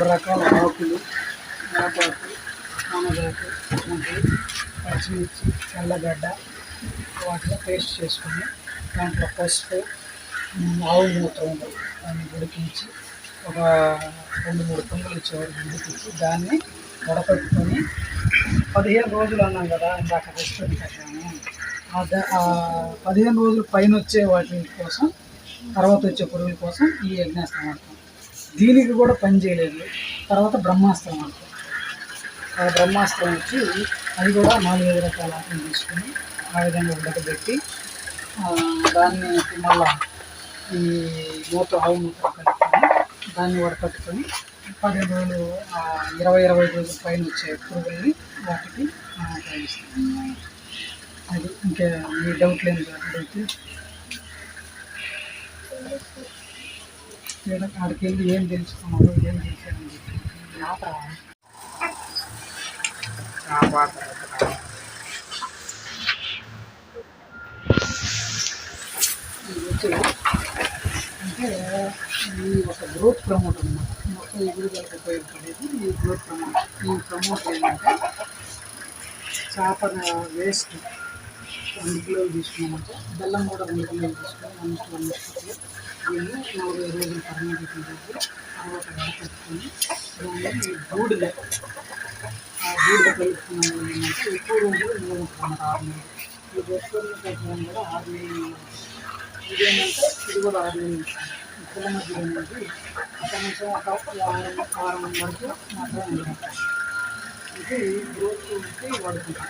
2 రకాల ఆకులు, వేపాకు, మునగాకు, పచ్చిమిర్చి, తెల్లగడ్డ వాటిలో పేస్ట్ చేసుకొని దాంట్లో పసుపు, ఆవు మూత్రం దాన్ని ఉడికించి ఒక 2-3 పొంగులు ఇచ్చేవారు ఉడికించి దాన్ని వడపెట్టుకొని 15 రోజులు అన్నాం కదా ఇందాక రెస్ట్ పెట్టాము. 15 రోజులు పైన వచ్చే వాటి కోసం, తర్వాత వచ్చే పురుగుల కోసం ఈ యజ్ఞాస్త్రం వాడతాం. దీనికి కూడా పని చేయలేదు. తర్వాత బ్రహ్మాస్త్రం వాడతాం. ఆ బ్రహ్మాస్త్రం వచ్చి అది కూడా 4-5 రకాల ఆకులు తీసుకొని ఆ విధంగా ఉడకబెట్టి దాన్ని మళ్ళా ఈ ఆవు మూత్రం కలుపుకొని దాన్ని వడకట్టుకొని 15 రోజులు 20-25 రోజుల పైన వచ్చే పురుగుల్ని వాటికి ఉపయోగిస్తాం. అది ఇంకా మీ డౌట్ లేదు అడిగితే ఆడికి వెళ్ళి ఏం తెలుసుకున్నారు, ఏం చేశారని చెప్పి అంటే ఈ ఒక గ్రోత్ ప్రమోట్ అన్నమాట. మొత్తం ఎగురుదలకు ఉపయోగపడేది ఈ గ్రోత్ ప్రమోట్. ఈ ప్రమోట్ ఏంటంటే చేపల వేస్ట్ 2 కిలోలు తీసుకున్నామంటే బెల్లం కూడా 2 కిలోలు తీసుకొని 1 కిలో దీన్ని 40 రోజులు పర్మనెంట్ చేసి తర్వాత వడకట్టుకొని దాన్ని బూడిద కలుపుకున్నాము. ఏంటంటే ఎక్కువ రోజులు నిల్వ ఉంటున్నాం 6 నెలలు. ఈ బొట్టుకొని పెట్టడం కూడా 6 నెలలు. ఇదేంటంటే ఇది కూడా 6 నెలలు. ఇప్పుల మధ్య అనేది కనీసం ఒక వారం వరకు మాత్రమే ఉండదు. ఇది గ్రోత్ ఉంటే వాడుకుంటాం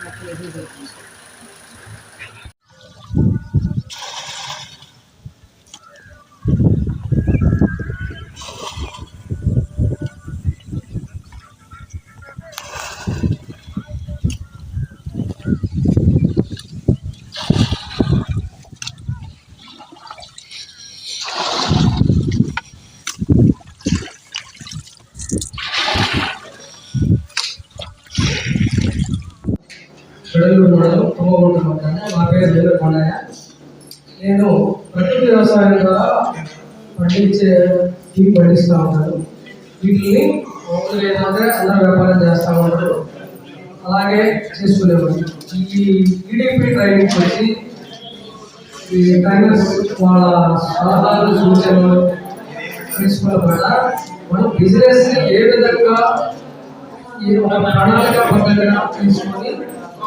మొక్కలు ఎదుగుతుంది. నా పేరు వేలు కొండయ్య. నేను ప్రకృతి వ్యవసాయం ద్వారా పండిస్తూ ఉంటాను. వీటిని ఏంటంటే అందరూ వ్యాపారం చేస్తూ ఉంటారు, అలాగే చేసుకునేవారు. ఈ ఈడీపీ ట్రైనింగ్ వచ్చి ఈ ట్రైనర్స్ వాళ్ళ సలహాలు సూచనలు తీసుకున్న వల్ల మనం బిజినెస్ ఏ విధంగా ఈ ఒక ప్రణాళికబద్ధంగా తీసుకొని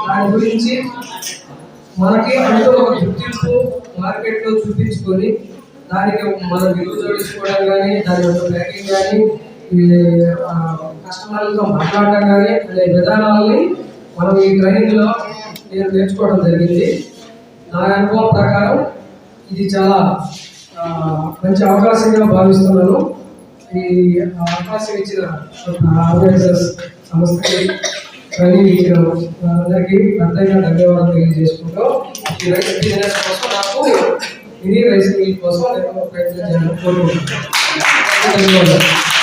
దాని గురించి మనకి అంటూ ఒక గుర్తింపు మార్కెట్లో చూపించుకొని దానికి మనం విలువ జోడించుకోవడం కానీ, దాని యొక్క ప్యాకింగ్ కానీ, కస్టమర్లతో మాట్లాడటం కానీ అనే విధానాలని మనం ఈ ట్రైనింగ్లో నేను నేర్చుకోవడం జరిగింది. నా అనుభవం ప్రకారం ఇది చాలా మంచి అవకాశంగా భావిస్తున్నాను. ఈ అవకాశం ఇచ్చిన ఆర్గనైజర్స్ సంస్థకి, ట్రైనింగ్ ఇచ్చిన అందరికీ ప్రత్యేకంగా ధన్యవాదాలు తెలియజేసుకుంటూ ఈ రైస్ బిజినెస్ కోసం నాకు మినీ రైస్ మిల్ కోసం నేను ప్రయత్నం చేయాలని కోరుకుంటున్నాను. ధన్యవాదాలు.